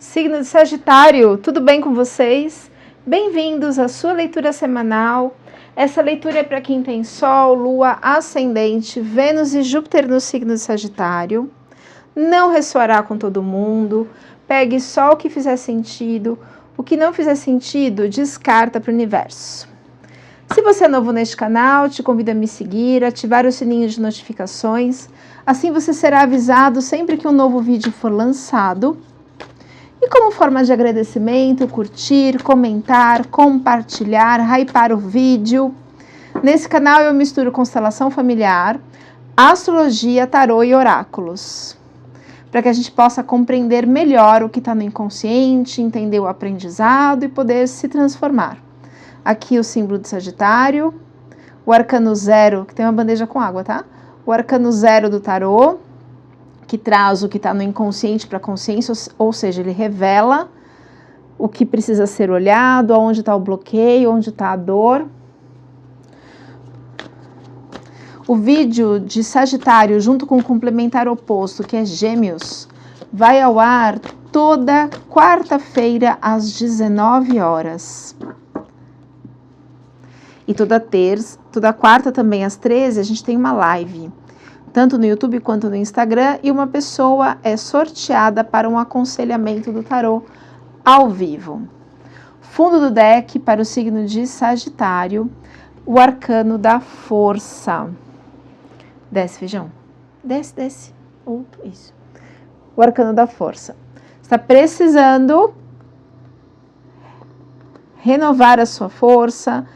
Signo de Sagitário, tudo bem com vocês? Bem-vindos à sua leitura semanal. Essa leitura é para quem tem Sol, Lua, Ascendente, Vênus e Júpiter no signo de Sagitário. Não ressoará com todo mundo. Pegue só o que fizer sentido. O que não fizer sentido, descarta para o universo. Se você é novo neste canal, te convido a me seguir, ativar o sininho de notificações. Assim você será avisado sempre que um novo vídeo for lançado. E como forma de agradecimento, curtir, comentar, compartilhar, hypar o vídeo. Nesse canal eu misturo constelação familiar, astrologia, tarô e oráculos. Para que a gente possa compreender melhor o que está no inconsciente, entender o aprendizado e poder se transformar. Aqui o símbolo de Sagitário, o arcano 0, que tem uma bandeja com água, tá? O arcano 0 do tarô, que traz o que está no inconsciente para a consciência, ou seja, ele revela o que precisa ser olhado, onde está o bloqueio, onde está a dor. O vídeo de Sagitário, junto com o complementar oposto, que é Gêmeos, vai ao ar toda quarta-feira às 19 horas. E toda quarta também às 13, a gente tem uma live, tanto no YouTube quanto no Instagram, e uma pessoa é sorteada para um aconselhamento do tarô ao vivo. Fundo do deck para o signo de Sagitário, o arcano da força. Desce, feijão. Desce. Isso. O arcano da força. Está precisando renovar a sua força,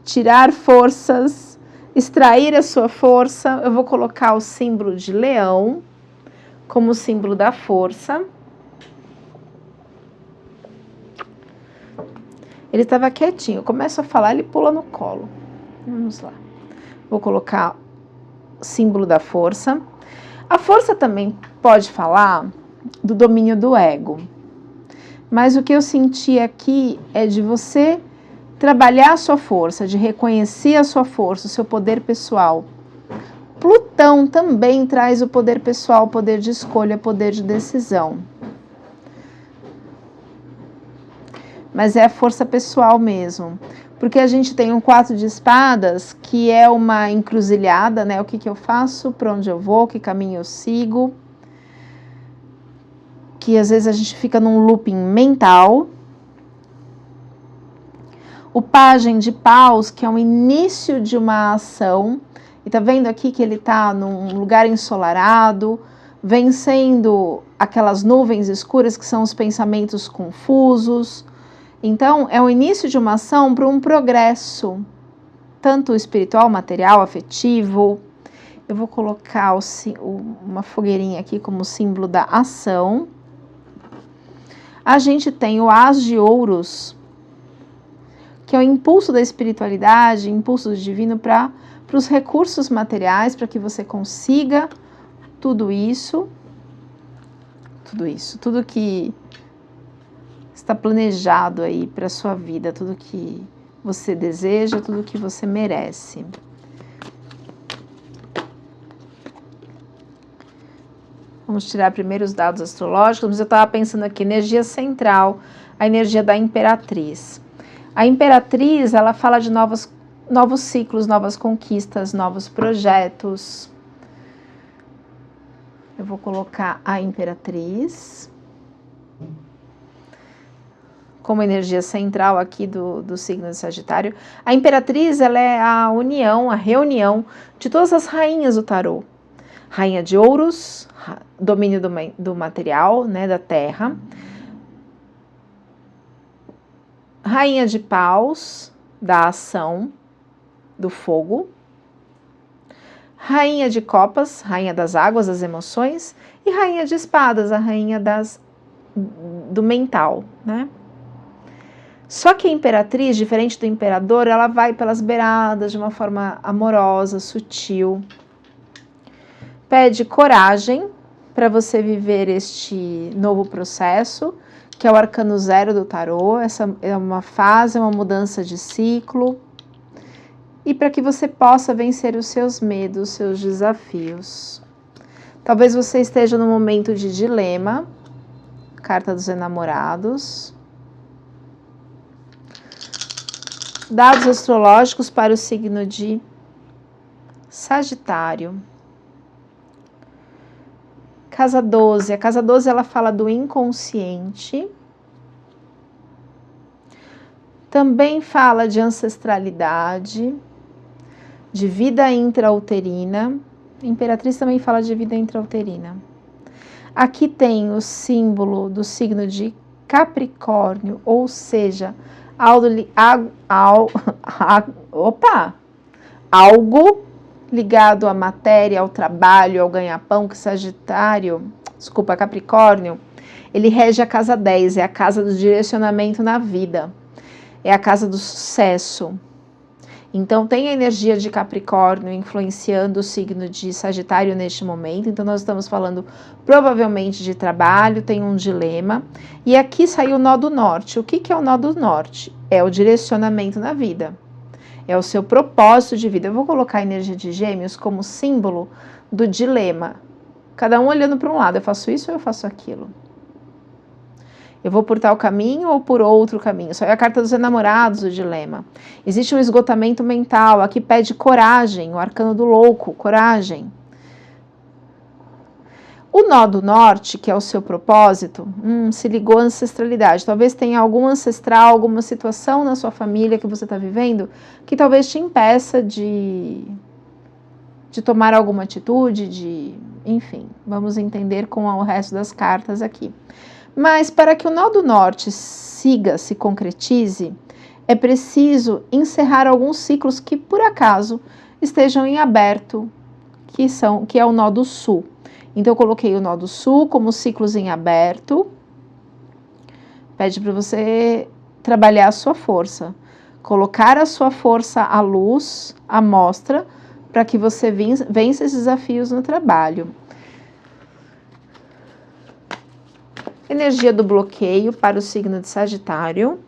tirar forças, extrair a sua força. Eu vou colocar o símbolo de leão como símbolo da força. Ele estava quietinho. Eu começo a falar, ele pula no colo. Vamos lá. Vou colocar o símbolo da força. A força também pode falar do domínio do ego. Mas o que eu senti aqui é de você trabalhar a sua força, de reconhecer a sua força, o seu poder pessoal. Plutão também traz o poder pessoal, poder de escolha, poder de decisão. Mas é a força pessoal mesmo. Porque a gente tem um 4 de espadas, que é uma encruzilhada, né? O que eu faço, para onde eu vou, que caminho eu sigo. Que às vezes a gente fica num looping mental. O pajem de paus, que é o início de uma ação, e tá vendo aqui que ele tá num lugar ensolarado, vencendo aquelas nuvens escuras que são os pensamentos confusos. Então, é o início de uma ação para um progresso, tanto espiritual, material, afetivo. Eu vou colocar uma fogueirinha aqui como símbolo da ação. A gente tem o As de Ouros, que é o impulso da espiritualidade, impulso do divino para os recursos materiais, para que você consiga tudo que está planejado aí para a sua vida, tudo que você deseja, tudo que você merece. Vamos tirar primeiro os dados astrológicos, mas eu estava pensando aqui, energia central, a energia da Imperatriz. A Imperatriz, ela fala de novos ciclos, novas conquistas, novos projetos. Eu vou colocar a Imperatriz como energia central aqui do signo de Sagitário. A Imperatriz, ela é a união, a reunião de todas as rainhas do tarô. Rainha de Ouros, domínio do material, né, da terra. Rainha de Paus, da ação, do fogo. Rainha de Copas, rainha das águas, das emoções. E Rainha de Espadas, a rainha do mental, né? Só que a Imperatriz, diferente do Imperador, ela vai pelas beiradas de uma forma amorosa, sutil. Pede coragem para você viver este novo processo, que é o arcano 0 do tarô. Essa é uma fase, uma mudança de ciclo. E para que você possa vencer os seus medos, os seus desafios. Talvez você esteja num momento de dilema, carta dos enamorados. Dados astrológicos para o signo de Sagitário. Casa 12. A casa 12 ela fala do inconsciente. Também fala de ancestralidade, de vida intrauterina. Imperatriz também fala de vida intrauterina. Aqui tem o símbolo do signo de Capricórnio, ou seja, algo ligado à matéria, ao trabalho, ao ganha-pão, que Capricórnio, ele rege a casa 10, é a casa do direcionamento na vida, é a casa do sucesso. Então, tem a energia de Capricórnio influenciando o signo de Sagitário neste momento. Então, nós estamos falando provavelmente de trabalho, tem um dilema. E aqui saiu o nó do norte. O que é o nó do norte? É o direcionamento na vida. É o seu propósito de vida. Eu vou colocar a energia de Gêmeos como símbolo do dilema. Cada um olhando para um lado. Eu faço isso ou eu faço aquilo? Eu vou por tal caminho ou por outro caminho? Só é a carta dos enamorados, o dilema. Existe um esgotamento mental, aqui pede coragem, o arcano do louco, coragem. O nó do norte, que é o seu propósito, se ligou à ancestralidade. Talvez tenha algum ancestral, alguma situação na sua família que você está vivendo, que talvez te impeça de tomar alguma atitude, enfim, vamos entender com o resto das cartas aqui. Mas para que o nó do norte se concretize, é preciso encerrar alguns ciclos que, por acaso, estejam em aberto, que é o nó do sul. Então, eu coloquei o nó do sul como ciclos em aberto. Pede para você trabalhar a sua força. Colocar a sua força à luz, à mostra, para que você vença esses desafios no trabalho. Energia do bloqueio para o signo de Sagitário.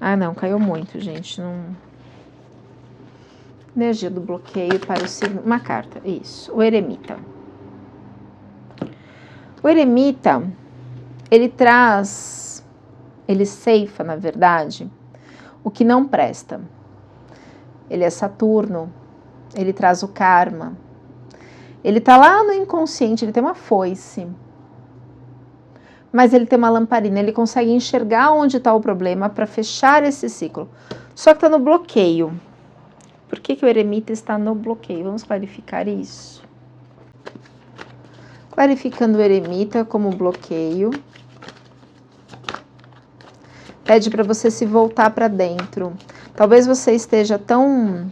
Ah, não, caiu muito, gente. Energia do bloqueio para o signo... Uma carta, isso. O eremita. O eremita, ele ceifa, na verdade, o que não presta. Ele é Saturno, ele traz o karma. Ele está lá no inconsciente, ele tem uma foice. Mas ele tem uma lamparina, ele consegue enxergar onde está o problema para fechar esse ciclo. Só que está no bloqueio. Por que o eremita está no bloqueio? Vamos clarificar isso. Clarificando o eremita como bloqueio. Pede para você se voltar para dentro. Talvez você esteja tão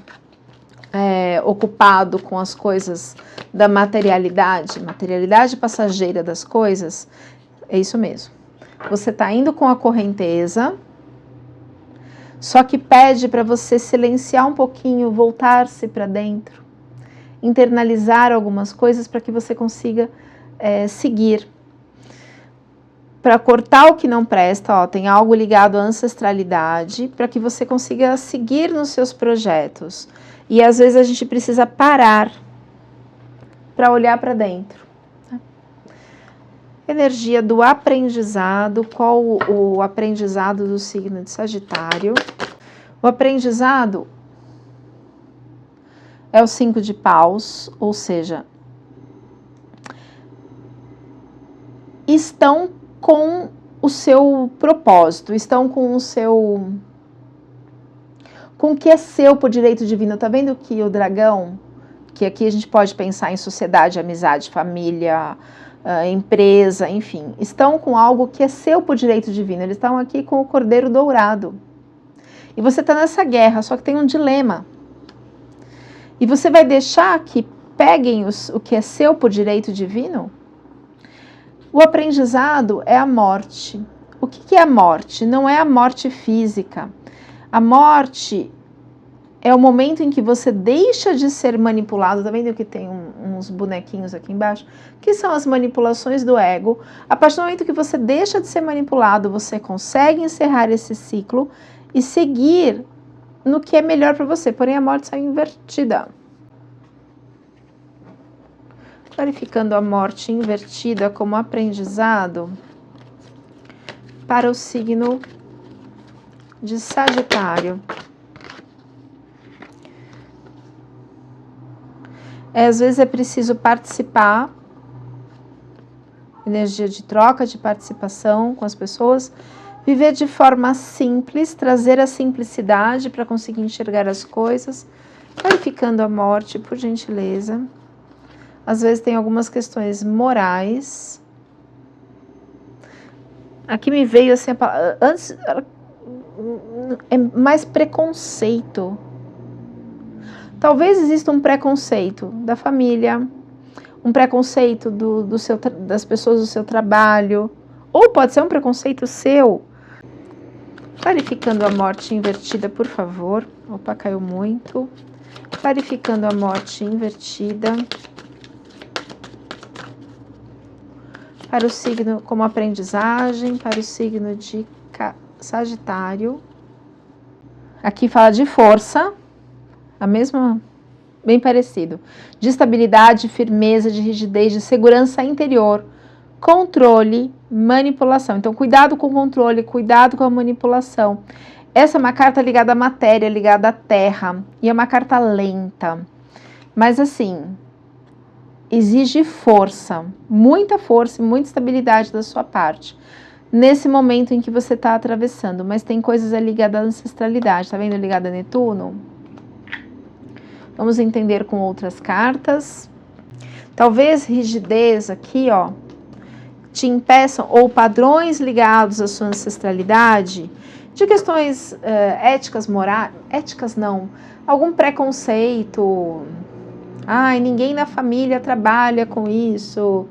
ocupado com as coisas da materialidade passageira das coisas. É isso mesmo. Você está indo com a correnteza, só que pede para você silenciar um pouquinho, voltar-se para dentro, internalizar algumas coisas para que você consiga seguir. Para cortar o que não presta, tem algo ligado à ancestralidade, para que você consiga seguir nos seus projetos. E às vezes a gente precisa parar para olhar para dentro. Energia do aprendizado. Qual o aprendizado do signo de Sagitário? O aprendizado é o 5 de paus, ou seja, estão com o seu propósito, estão com com o que é seu por direito divino. Tá vendo que o dragão, que aqui a gente pode pensar em sociedade, amizade, família, empresa, enfim, estão com algo que é seu por direito divino. Eles estão aqui com o cordeiro dourado. E você está nessa guerra, só que tem um dilema. E você vai deixar que peguem o que é seu por direito divino? O aprendizado é a morte. O que é a morte? Não é a morte física. A morte é o momento em que você deixa de ser manipulado. Tá vendo que tem uns bonequinhos aqui embaixo? Que são as manipulações do ego. A partir do momento que você deixa de ser manipulado, você consegue encerrar esse ciclo e seguir no que é melhor para você. Porém, a morte sai invertida. Clarificando a morte invertida como aprendizado. para o signo de Sagitário. Às vezes é preciso participar, energia de troca, de participação com as pessoas, viver de forma simples, trazer a simplicidade para conseguir enxergar as coisas, clarificando a morte, por gentileza. Às vezes tem algumas questões morais. Aqui me veio assim, antes é mais preconceito. Talvez exista um preconceito da família, um preconceito das pessoas do seu trabalho, ou pode ser um preconceito seu. Clarificando a morte invertida, por favor. Opa, caiu muito. Clarificando a morte invertida. Para o signo como aprendizagem, para o signo de Sagitário. Aqui fala de força. A mesma, bem parecido, de estabilidade, firmeza, de rigidez, de segurança interior, controle, manipulação. Então, cuidado com o controle, cuidado com a manipulação. Essa é uma carta ligada à matéria, ligada à terra, e é uma carta lenta. Mas assim, exige força, e muita estabilidade da sua parte, nesse momento em que você está atravessando. Mas tem coisas ligadas à ancestralidade, tá vendo? Ligada a Netuno. Vamos entender com outras cartas. Talvez rigidez aqui, ó, te impeçam, ou padrões ligados à sua ancestralidade, de questões éticas, morais, éticas não, algum preconceito. Ai, ninguém na família trabalha com isso.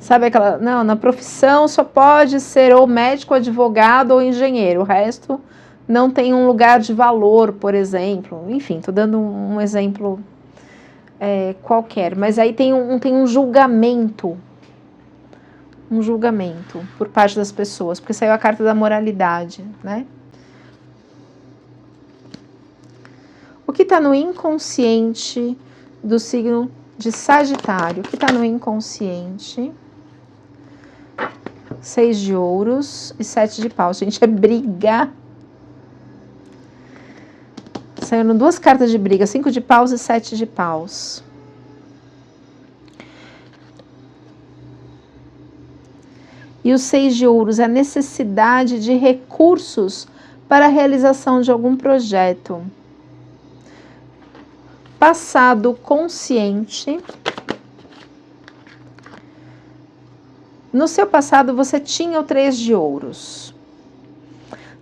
Sabe aquela, não, na profissão só pode ser ou médico, advogado ou engenheiro, o resto não tem um lugar de valor, por exemplo. Enfim, estou dando um exemplo qualquer. Mas aí tem um julgamento. Um julgamento por parte das pessoas. Porque saiu a carta da moralidade, né? O que está no inconsciente do signo de Sagitário? O que está no inconsciente? 6 de ouros e 7 de paus. Gente, é briga. Saíram 2 cartas de briga, 5 de paus e 7 de paus. E o 6 de ouros é a necessidade de recursos para a realização de algum projeto. Passado consciente. No seu passado você tinha o 3 de ouros.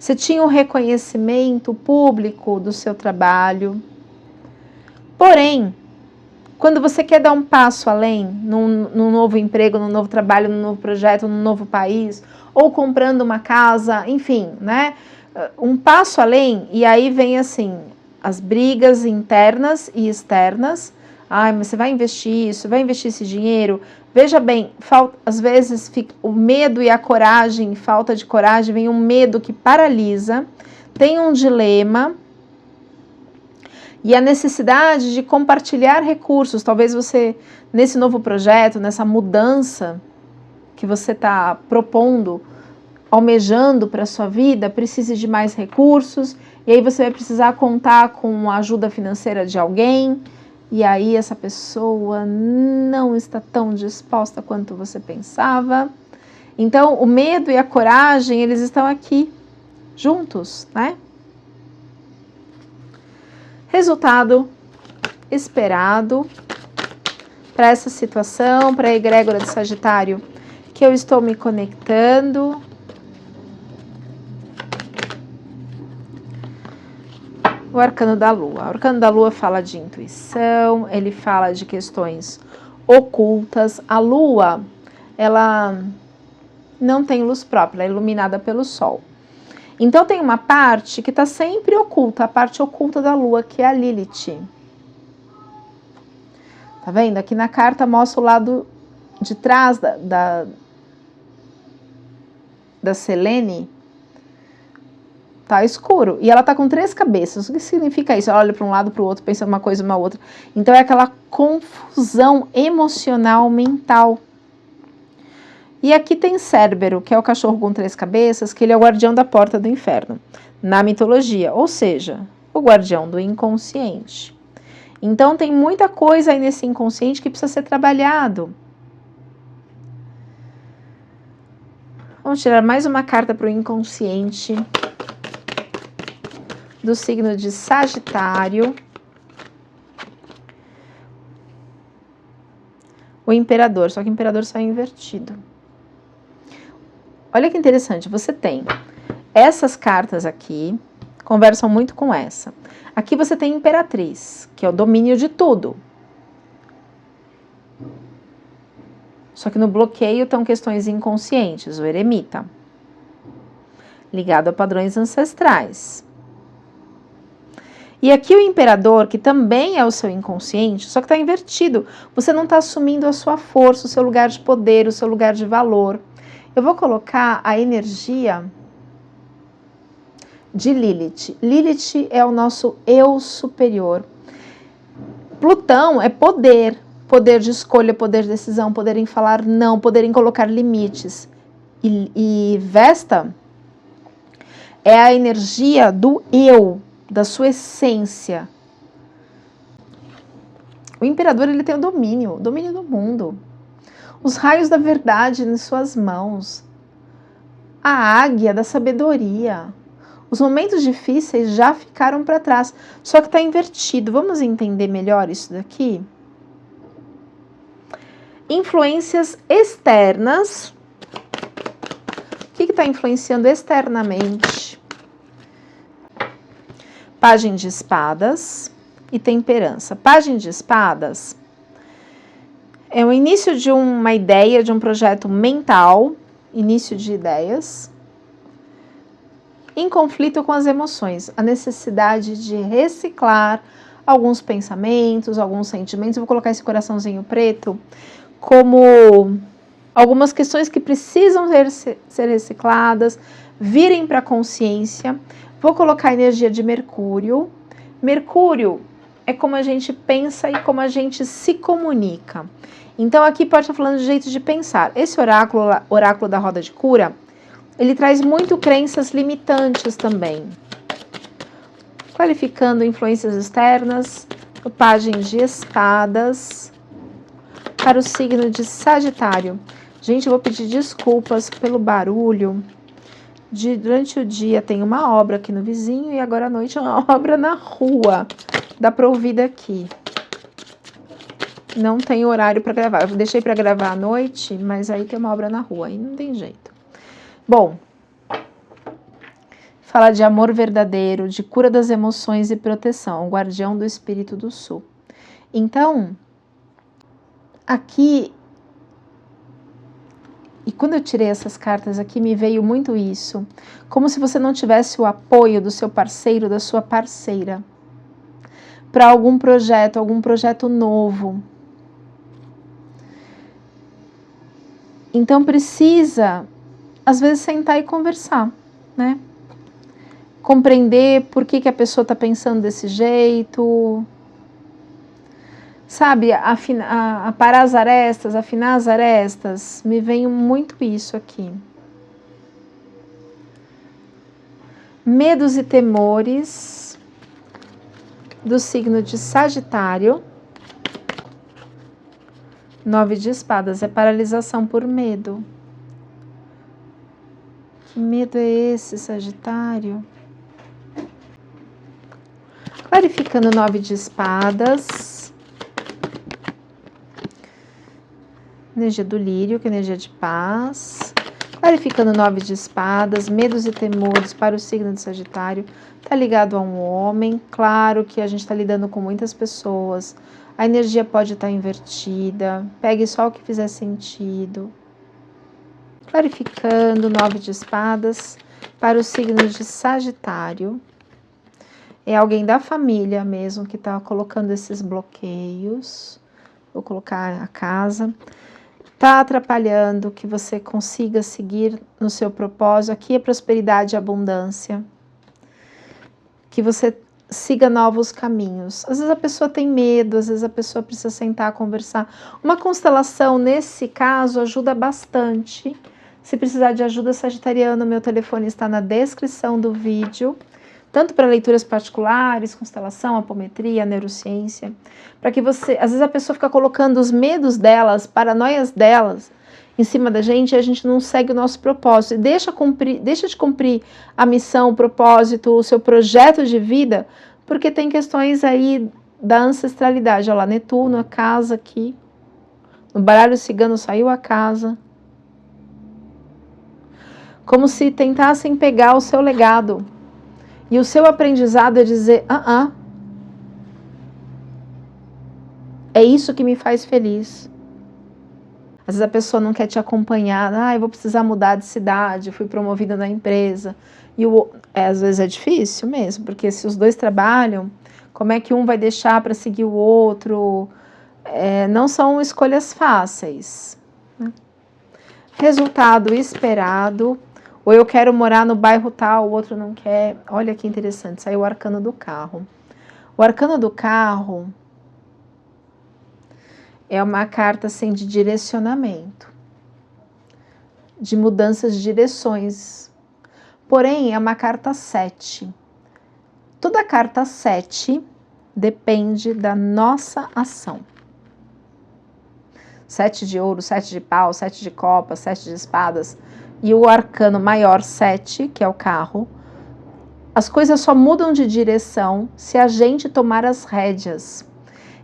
Você tinha um reconhecimento público do seu trabalho. Porém, quando você quer dar um passo além, num novo emprego, num novo trabalho, num novo projeto, num novo país, ou comprando uma casa, enfim, né? Um passo além, e aí vem assim, as brigas internas e externas. Ai, mas você vai investir isso, vai investir esse dinheiro? Veja bem, às vezes o medo e a coragem, falta de coragem, vem um medo que paralisa, tem um dilema e a necessidade de compartilhar recursos. Talvez você, nesse novo projeto, nessa mudança que você está propondo, almejando para a sua vida, precise de mais recursos, e aí você vai precisar contar com a ajuda financeira de alguém. E aí essa pessoa não está tão disposta quanto você pensava. Então, o medo e a coragem, eles estão aqui, juntos, né? Resultado esperado para essa situação, para a egrégora de Sagitário, que eu estou me conectando. O arcano da lua. O arcano da lua fala de intuição, ele fala de questões ocultas. A lua, ela não tem luz própria, ela é iluminada pelo sol. Então tem uma parte que está sempre oculta, a parte oculta da lua, que é a Lilith. Tá vendo? Aqui na carta mostra o lado de trás da Selene. Tá escuro. E ela tá com 3 cabeças. O que significa isso? Ela olha para um lado, para o outro, pensa uma coisa, uma outra. Então é aquela confusão emocional, mental. E aqui tem Cérbero, que é o cachorro com 3 cabeças, que ele é o guardião da porta do inferno, na mitologia, ou seja, o guardião do inconsciente. Então tem muita coisa aí nesse inconsciente que precisa ser trabalhado. Vamos tirar mais uma carta para o inconsciente do signo de Sagitário. O imperador, só que o imperador saiu invertido. Olha que interessante, você tem essas cartas aqui, conversam muito com essa. Aqui você tem imperatriz, que é o domínio de tudo. Só que no bloqueio estão questões inconscientes, o eremita, ligado a padrões ancestrais. E aqui o imperador, que também é o seu inconsciente, só que está invertido. Você não está assumindo a sua força, o seu lugar de poder, o seu lugar de valor. Eu vou colocar a energia de Lilith. Lilith é o nosso eu superior. Plutão é poder. Poder de escolha, poder de decisão, poder em falar não, poder em colocar limites. E Vesta é a energia do eu, da sua essência. O imperador, ele tem o domínio do mundo. Os raios da verdade em suas mãos. A águia da sabedoria. Os momentos difíceis já ficaram para trás, só que está invertido. Vamos entender melhor isso daqui? Influências externas. O que está influenciando externamente? Pajem de espadas e temperança. Pajem de espadas é o início de uma ideia, de um projeto mental, início de ideias, em conflito com as emoções, a necessidade de reciclar alguns pensamentos, alguns sentimentos. Eu vou colocar esse coraçãozinho preto como algumas questões que precisam ser recicladas, virem para a consciência. Vou colocar a energia de Mercúrio. Mercúrio é como a gente pensa e como a gente se comunica. Então aqui pode estar falando de jeito de pensar. Esse oráculo da roda de cura, ele traz muito crenças limitantes também. Qualificando influências externas, o pajem de espadas para o signo de Sagitário. Gente, eu vou pedir desculpas pelo barulho. Durante o dia tem uma obra aqui no vizinho e agora à noite é uma obra na rua. Dá para ouvir daqui. Não tem horário para gravar. Eu deixei para gravar à noite, mas aí tem uma obra na rua, aí não tem jeito. Bom, fala de amor verdadeiro, de cura das emoções e proteção, o guardião do espírito do sul. Então, aqui, e quando eu tirei essas cartas aqui, me veio muito isso, como se você não tivesse o apoio do seu parceiro, da sua parceira, para algum projeto novo. Então precisa, às vezes, sentar e conversar, né? Compreender por que a pessoa está pensando desse jeito, sabe, parar as arestas, afinar as arestas, me vem muito isso aqui. Medos e temores do signo de Sagitário. 9 de espadas é paralisação por medo. Que medo é esse, Sagitário? Clarificando 9 de espadas. Energia do lírio, que é energia de paz. Clarificando 9 de espadas, medos e temores para o signo de Sagitário. Está ligado a um homem. Claro que a gente está lidando com muitas pessoas. A energia pode estar invertida. Pegue só o que fizer sentido. Clarificando 9 de espadas para o signo de Sagitário. É alguém da família mesmo que está colocando esses bloqueios. Vou colocar a casa. Está atrapalhando que você consiga seguir no seu propósito. Aqui é prosperidade e abundância. Que você siga novos caminhos. Às vezes a pessoa tem medo, às vezes a pessoa precisa sentar, conversar. Uma constelação, nesse caso, ajuda bastante. Se precisar de ajuda, sagitariano, meu telefone está na descrição do vídeo, tanto para leituras particulares, constelação, apometria, neurociência, para que você, às vezes a pessoa fica colocando os medos delas, paranoias delas, em cima da gente, e a gente não segue o nosso propósito, e deixa de cumprir a missão, o propósito, o seu projeto de vida, porque tem questões aí da ancestralidade. Olha lá, Netuno, a casa aqui, no baralho cigano saiu a casa, como se tentassem pegar o seu legado, e o seu aprendizado é dizer, é isso que me faz feliz. Às vezes a pessoa não quer te acompanhar, eu vou precisar mudar de cidade, fui promovida na empresa. E às vezes é difícil mesmo, porque se os dois trabalham, como é que um vai deixar para seguir o outro? Não são escolhas fáceis. Né? Resultado esperado, ou eu quero morar no bairro tal, o outro não quer. Olha que interessante, saiu o arcano do carro. O arcano do carro é uma carta assim, de direcionamento, de mudanças de direções. Porém, é uma carta 7. Toda carta 7 depende da nossa ação. 7 de ouro, 7 de pau, 7 de copas, 7 de espadas. E o arcano maior 7, que é o carro. As coisas só mudam de direção se a gente tomar as rédeas.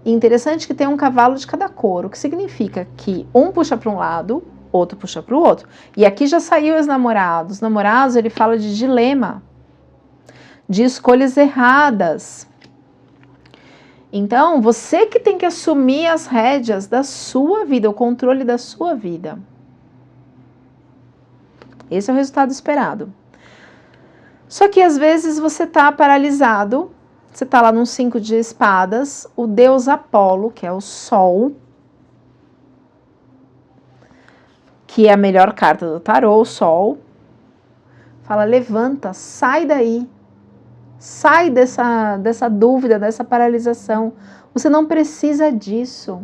E interessante que tem um cavalo de cada cor, o que significa que um puxa para um lado, outro puxa para o outro. E aqui já saiu os namorados. Os namorados, ele fala de dilema, de escolhas erradas. Então, você que tem que assumir as rédeas da sua vida, o controle da sua vida. Esse é o resultado esperado. Só que às vezes você está paralisado. Você está lá num 5 de espadas, o deus Apolo, que é o Sol, que é a melhor carta do tarô, o Sol, fala, levanta, sai daí, sai dessa dúvida, dessa paralisação, você não precisa disso.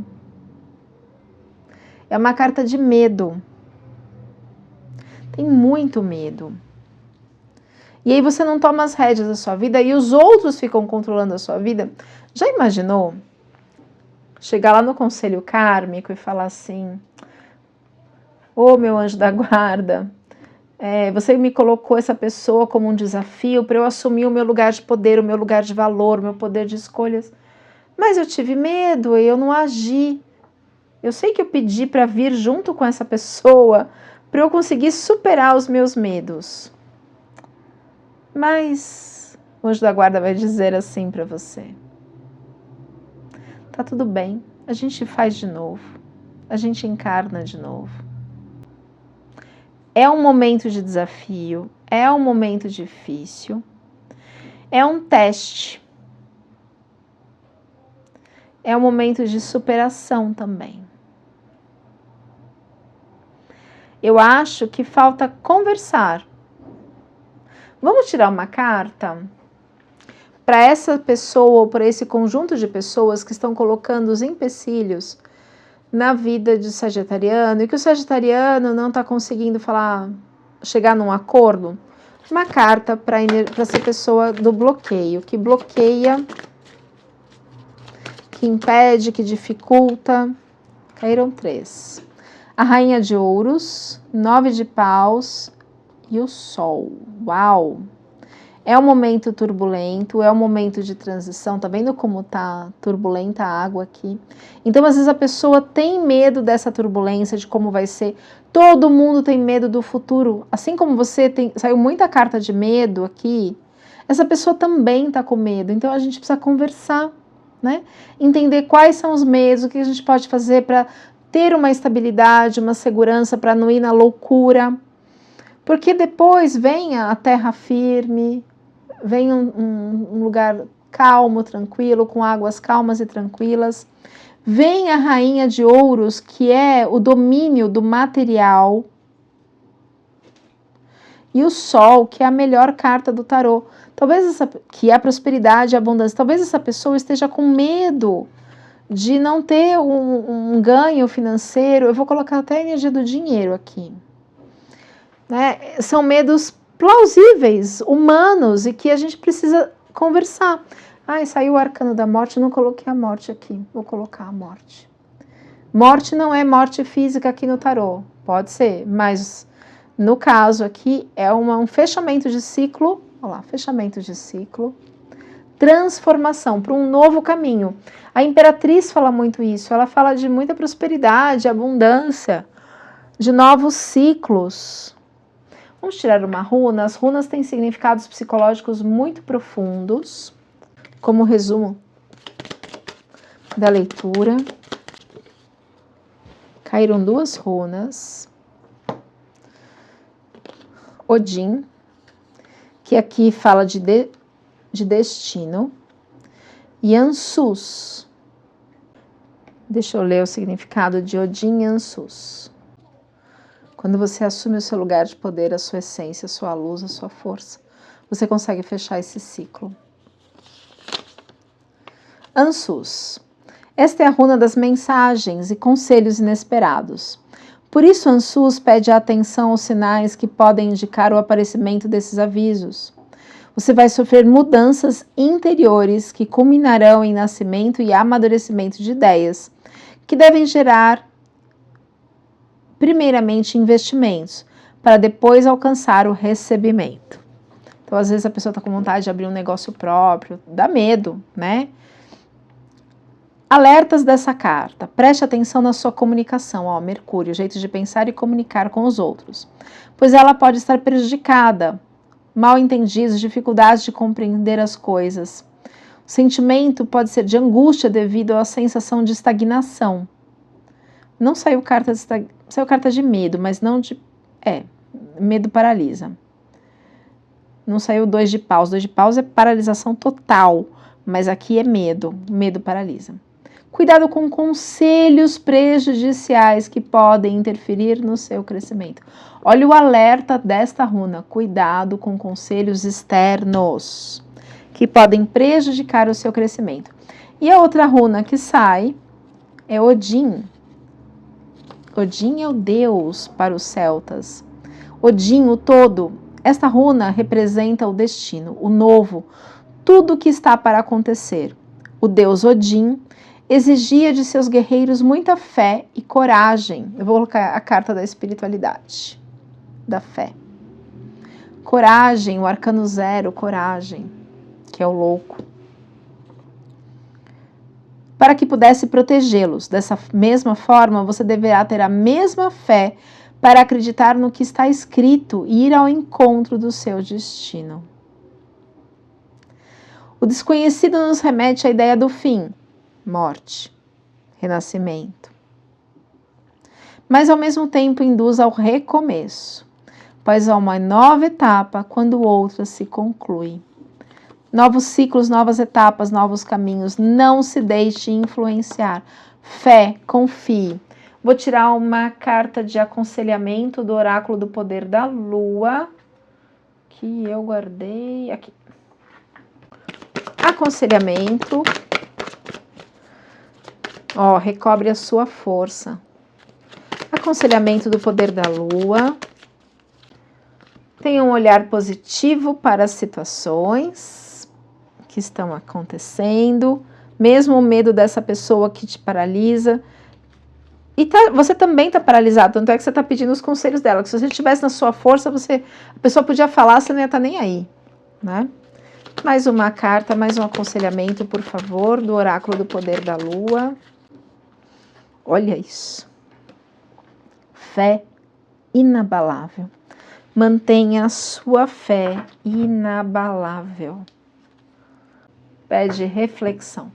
É uma carta de medo, tem muito medo. E aí você não toma as rédeas da sua vida e os outros ficam controlando a sua vida. Já imaginou? Chegar lá no conselho kármico e falar assim, ô meu anjo da guarda, você me colocou essa pessoa como um desafio para eu assumir o meu lugar de poder, o meu lugar de valor, o meu poder de escolhas. Mas eu tive medo e eu não agi. Eu sei que eu pedi para vir junto com essa pessoa para eu conseguir superar os meus medos. Mas o anjo da guarda vai dizer assim para você. Tá tudo bem, a gente faz de novo, a gente encarna de novo. É um momento de desafio, é um momento difícil, é um teste. É um momento de superação também. Eu acho que falta conversar. Vamos tirar uma carta para essa pessoa ou para esse conjunto de pessoas que estão colocando os empecilhos na vida de sagitariano e que o sagitariano não está conseguindo chegar num acordo. Uma carta para essa pessoa do bloqueio, que bloqueia, que impede, que dificulta. Caíram 3. A rainha de ouros, 9 de paus e o sol. Uau! É um momento turbulento, é um momento de transição. Tá vendo como tá turbulenta a água aqui? Então, às vezes a pessoa tem medo dessa turbulência, de como vai ser. Todo mundo tem medo do futuro. Assim como você saiu muita carta de medo aqui, essa pessoa também tá com medo. Então, a gente precisa conversar, né? Entender quais são os medos, o que a gente pode fazer para ter uma estabilidade, uma segurança, para não ir na loucura. Porque depois vem a terra firme, vem um lugar calmo, tranquilo, com águas calmas e tranquilas. Vem a rainha de ouros, que é o domínio do material. E o Sol, que é a melhor carta do tarô. Talvez que é a prosperidade e a abundância. Talvez essa pessoa esteja com medo de não ter um ganho financeiro. Eu vou colocar até a energia do dinheiro aqui. Né? São medos plausíveis, humanos, e que a gente precisa conversar. Ai, saiu o arcano da morte, eu não coloquei a morte aqui. Vou colocar a morte. Morte não é morte física aqui no tarô. Pode ser, mas no caso aqui é um fechamento de ciclo. Olha lá, fechamento de ciclo. Transformação para um novo caminho. A Imperatriz fala muito isso. Ela fala de muita prosperidade, abundância, de novos ciclos. Vamos tirar uma runa. As runas têm significados psicológicos muito profundos. Como resumo da leitura, caíram 2 runas. Odin, que aqui fala de destino, e Ansus. Deixa eu ler o significado de Odin e Ansus. Quando você assume o seu lugar de poder, a sua essência, a sua luz, a sua força, você consegue fechar esse ciclo. Ansus. Esta é a runa das mensagens e conselhos inesperados. Por isso, Ansus pede atenção aos sinais que podem indicar o aparecimento desses avisos. Você vai sofrer mudanças interiores que culminarão em nascimento e amadurecimento de ideias, que devem gerar, primeiramente, investimentos, para depois alcançar o recebimento. Então, às vezes, a pessoa está com vontade de abrir um negócio próprio, dá medo, né? Alertas dessa carta. Preste atenção na sua comunicação, ó, Mercúrio, jeito de pensar e comunicar com os outros, pois ela pode estar prejudicada, mal entendidos, dificuldades de compreender as coisas. O sentimento pode ser de angústia devido à sensação de estagnação. Não saiu carta saiu carta de medo, mas não de... medo paralisa. Não saiu 2 de paus. 2 de paus é paralisação total, mas aqui é medo. Medo paralisa. Cuidado com conselhos prejudiciais que podem interferir no seu crescimento. Olha o alerta desta runa. Cuidado com conselhos externos que podem prejudicar o seu crescimento. E a outra runa que sai é Odin. Odin é o deus para os celtas. Odin, o todo. Esta runa representa o destino, o novo, tudo o que está para acontecer. O deus Odin exigia de seus guerreiros muita fé e coragem. Eu vou colocar a carta da espiritualidade, da fé. Coragem, o arcano 0, coragem, que é o louco. Para que pudesse protegê-los. Dessa mesma forma, você deverá ter a mesma fé para acreditar no que está escrito e ir ao encontro do seu destino. O desconhecido nos remete à ideia do fim, morte, renascimento. Mas ao mesmo tempo induz ao recomeço, pois há uma nova etapa quando outra se conclui. Novos ciclos, novas etapas, novos caminhos. Não se deixe influenciar. Fé, confie. Vou tirar uma carta de aconselhamento do Oráculo do Poder da Lua, que eu guardei aqui. Aconselhamento. Ó, recobre a sua força. Aconselhamento do Poder da Lua. Tenha um olhar positivo para as situações que estão acontecendo, mesmo o medo dessa pessoa que te paralisa. E você também está paralisado, tanto é que você está pedindo os conselhos dela, que se você estivesse na sua força, a pessoa podia falar, você não ia estar nem aí, né? Mais uma carta, mais um aconselhamento, por favor, do Oráculo do Poder da Lua. Olha isso. Fé inabalável. Mantenha a sua fé inabalável. Pede reflexão.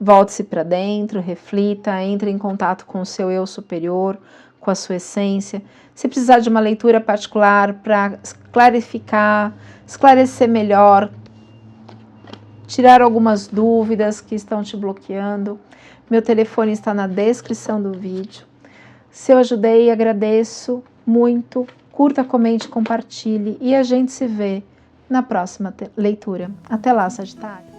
Volte-se para dentro, reflita, entre em contato com o seu eu superior, com a sua essência. Se precisar de uma leitura particular para clarificar, esclarecer melhor, tirar algumas dúvidas que estão te bloqueando, meu telefone está na descrição do vídeo. Se eu ajudei, agradeço muito. curta, comente, compartilhe e a gente se vê na próxima leitura. Até lá, Sagitário!